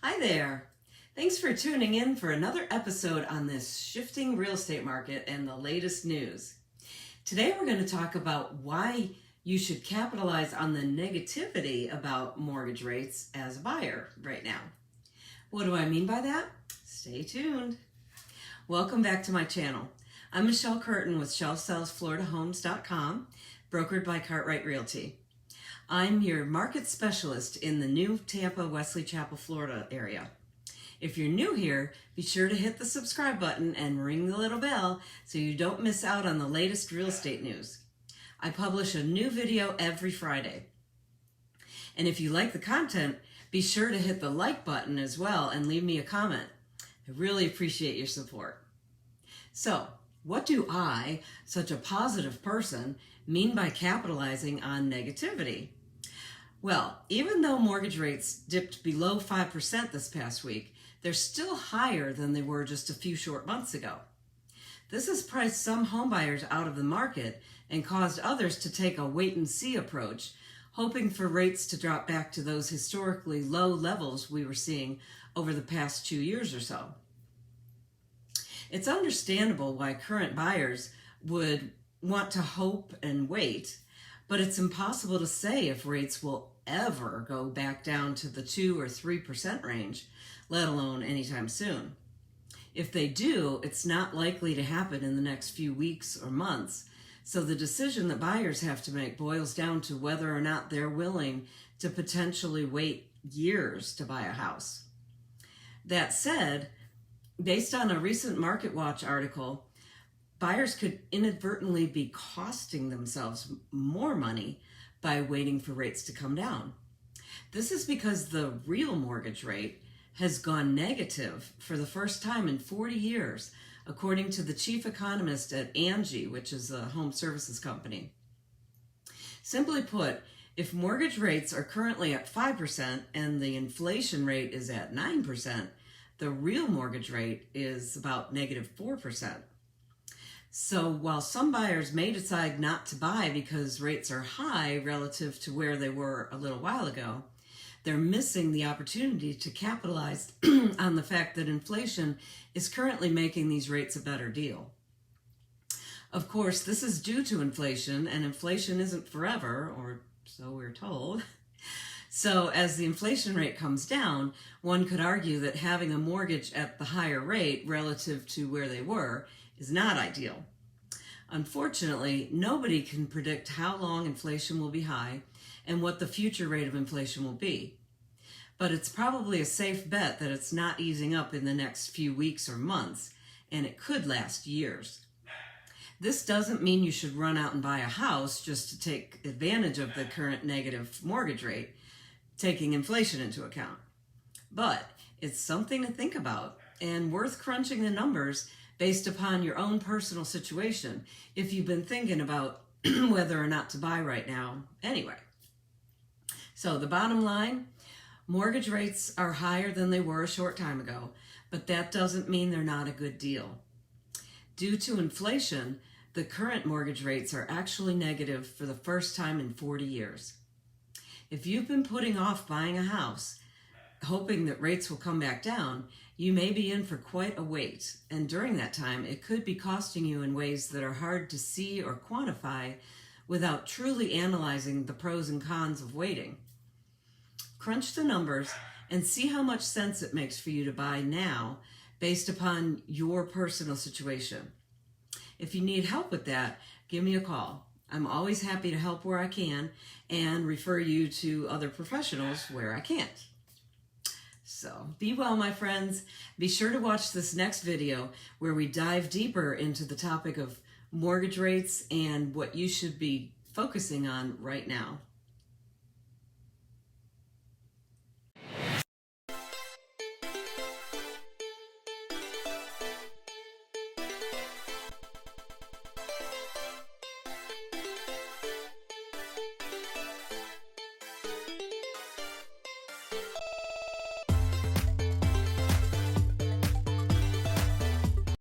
Hi there. Thanks for tuning in for another episode on this shifting real estate market and the latest news. Today we're going to talk about why you should capitalize on the negativity about mortgage rates as a buyer right now. What do I mean by that? Stay tuned. Welcome back to my channel. I'm Michele Curtin with ShelfSellsFloridaHomes.com, brokered by Cartwright Realty. I'm your market specialist in the new Tampa, Wesley Chapel, Florida area. If you're new here, be sure to hit the subscribe button and ring the little bell so you don't miss out on the latest real estate news. I publish a new video every Friday. And if you like the content, be sure to hit the like button as well and leave me a comment. I really appreciate your support. So, what do I, such a positive person, mean by capitalizing on negativity? Well, even though mortgage rates dipped below 5% this past week, they're still higher than they were just a few short months ago. This has priced some homebuyers out of the market and caused others to take a wait-and-see approach, hoping for rates to drop back to those historically low levels we were seeing over the past 2 years or so. It's understandable why current buyers would want to hope and wait, but it's impossible to say if rates will ever go back down to the 2 or 3% range, let alone anytime soon. If they do, it's not likely to happen in the next few weeks or months, so the decision that buyers have to make boils down to whether or not they're willing to potentially wait years to buy a house. That said, based on a recent Market Watch article, buyers could inadvertently be costing themselves more money by waiting for rates to come down. This is because the real mortgage rate has gone negative for the first time in 40 years, according to the chief economist at Angie, which is a home services company. Simply put, if mortgage rates are currently at 5% and the inflation rate is at 9%, the real mortgage rate is about -4%. So while some buyers may decide not to buy because rates are high relative to where they were a little while ago, they're missing the opportunity to capitalize on the fact that inflation is currently making these rates a better deal. Of course, this is due to inflation, and inflation isn't forever, or so we're told. So as the inflation rate comes down, one could argue that having a mortgage at the higher rate relative to where they were is not ideal. Unfortunately, nobody can predict how long inflation will be high and what the future rate of inflation will be. But it's probably a safe bet that it's not easing up in the next few weeks or months, and it could last years. This doesn't mean you should run out and buy a house just to take advantage of the current negative mortgage rate, taking inflation into account. But it's something to think about and worth crunching the numbers based upon your own personal situation if you've been thinking about whether or not to buy right now anyway. So the bottom line, mortgage rates are higher than they were a short time ago, but that doesn't mean they're not a good deal. Due to inflation, the current mortgage rates are actually negative for the first time in 40 years. If you've been putting off buying a house, hoping that rates will come back down, you may be in for quite a wait, and during that time, it could be costing you in ways that are hard to see or quantify without truly analyzing the pros and cons of waiting. Crunch the numbers and see how much sense it makes for you to buy now based upon your personal situation. If you need help with that, give me a call. I'm always happy to help where I can and refer you to other professionals where I can't. So be well, my friends. Be sure to watch this next video where we dive deeper into the topic of mortgage rates and what you should be focusing on right now.